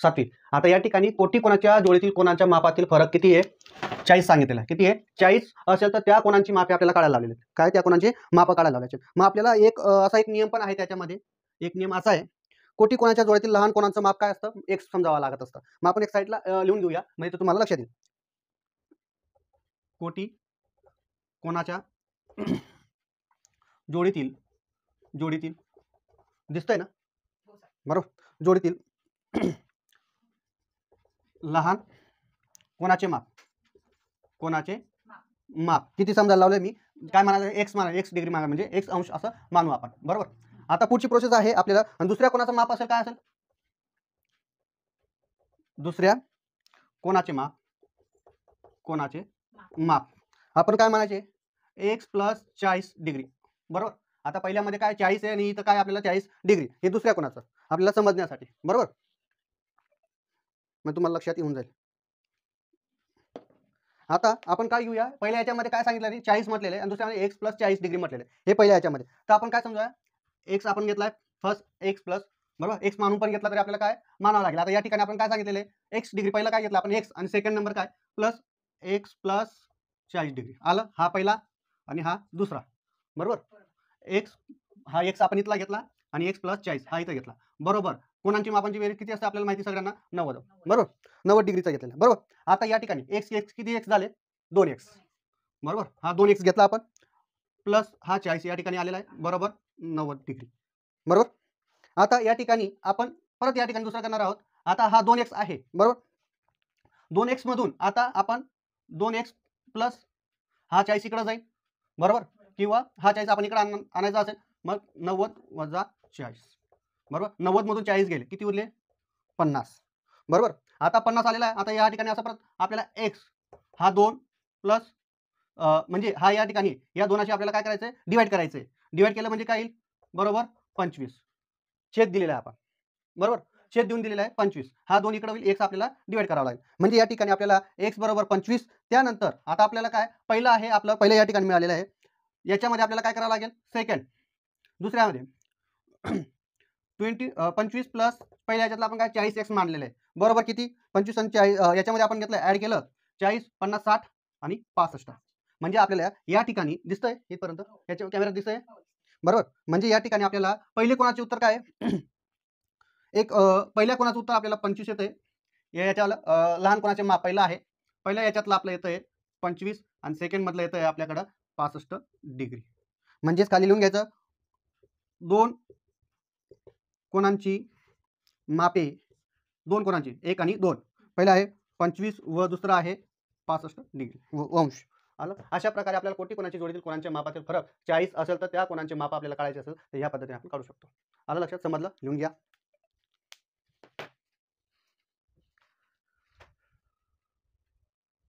7वी. आता या ठिकाणी कोटी कोणाच्या जोडीतील कोणाच्या मापातील फरक किती आहे? 40 सांगितलेला आहे. किती आहे? 40 असेल तर त्या कोणाची मापे आपल्याला काढायला लावलेली आहेत. काय? त्या कोणाची मापं काढायला लावायचे. मग आपल्याला एक असा एक नियम पण आहे त्याच्यामध्ये. एक नियम असा आहे, कोटी कोणाच्या जोडीतील लहान कोणाचं माप काय असतं? x समजावं लागत असतं. मग आपण एक साईडला लिहून घेऊया, म्हणजे ते तुम्हाला लक्षात येईल. कोटी कोणाच्या जोडीतील दिसतंय ना? बरोबर. जोडीतील लहान कोणाचे माप किती समजायला लावलंय मी? काय म्हणायचं? x डिग्री मागा, म्हणजे x अंश असं मानू आपण. बरोबर. आता पुढची प्रोसेस आहे आपल्याला. आणि दुसऱ्या कोणाचं माप असेल? काय असेल? दुसऱ्या कोणाचे माप आपण काय म्हणायचे? x + 40 degree. बरोबर. आता पहिल्यामध्ये काय 40 आहे आणि इथं काय आपल्याला 40 डिग्री. हे दुसऱ्या कोणाचं आपल्याला समजण्यासाठी. बरोबर. मग तुम्हाला लक्षात येऊन जाईल. आता आपण काय घेऊया? पहिल्या याच्यामध्ये काय सांगितलं आहे? 40 म्हटलेलं आहे आणि दुसऱ्यामध्ये x + 40 डिग्री म्हटलेलं आहे. हे पहिल्या याच्यामध्ये. तर आपण काय समजूया? x आपण घेतलाय फर्स्ट x प्लस, बरोबर. x मानून पण घेतला तरी आपल्याला काय मानावं लागेल. आता या ठिकाणी आपण काय सांगितलेलं आहे? x डिग्री पहिला काय घेतला आपण? x आणि सेकंड नंबर काय? Plus x + 40 degree. आलं? हा पहिला आणि हा दुसरा. बरोबर. हा x आपण इथला घेतला आणि x + 40 हा इथं घेतला. बरोबर. कोणाची मापांची बेरीज किती असते आपल्याला माहिती सगळ्यांना? 90. बरोबर. 90 डिग्रीचा घेतलेला. बरोबर. आता या ठिकाणी x किती x झाले? 2x. बरोबर. हा 2x घेतला आपण प्लस हा 40 या ठिकाणी आलेला आहे. बरोबर. 90 डिग्री. बरोबर. आता या ठिकाणी आपण परत या ठिकाणी दुसरा करणार आहोत. आता हा 2x आहे. बरोबर. 2x मधून आता आपण 2x प्लस हा 40 इकडे जाईल. बरोबर. किंवा हा 40 आपण इकडे आणायचा असेल, मग 90 - 40. बरोबर. 90 मधून 40 गेले, किती उरले? 50. बरोबर. आता 50 आलेला आहे. आता या ठिकाणी असं परत आपल्याला x हा 2 प्लस म्हणजे हा या ठिकाणी या दोनाशी आपल्याला काय करायचंय? डिवाइड करायचंय. डिवाइड केलं म्हणजे काय येईल? बरोबर 25. छेद दिलेला आहे आपण. बरोबर. छेद देऊन दिलेला आहे 25. हा 2 इकडे होईल, x आपल्याला डिवाइड करावा लागेल. म्हणजे या ठिकाणी आपल्याला x बरोबर 25. त्यानंतर आता आपल्याला काय पहिलं आहे आपलं पहिलं या ठिकाणी मिळालेलं आहे. याच्यामध्ये आपल्याला काय करावं लागेल? सेकंड दुसऱ्यामध्ये 25 प्लस पहिल्या याच्यातलं आपण काय 40x मानलेलं आहे. बरोबर. किती? 25 आणि 40 याच्यामध्ये आपण घेतलं ऍड केलं 40, 50, 60 आणि 65. म्हणजे आपल्याला या ठिकाणी दिसतंय इथपर्यंत याच्या कॅमेऱ्यात दिसतंय. बरोबर. म्हणजे या ठिकाणी आपल्याला पहिले कोणाचे उत्तर काय एक पहिल्या कोणाचं उत्तर आपल्याला 25 येतंय. याच्याला लहान कोणाचे माप पहिलं आहे. पहिल्या याच्यातलं आपलं येतंय 25 आणि सेकंड मधलं येतंय आपल्याकडं 65 डिग्री. म्हणजेच खाली लिहून घ्यायचं, दोन कोणांची मापे, दोन कोणांची 1 आणि 2. पहिला आहे 25 व दुसरा आहे 65 डिग्री अंश. आलं? अशा प्रकारे आपल्याला कोटी कोणाची जोडीतील कोणाच्या मापातील फरक 40 असेल तर त्या कोणाचे माप आपल्याला काढायचे असेल तर या पद्धतीने आपण काढू शकतो. आलं लक्षात? समजलं? लिहून घ्या.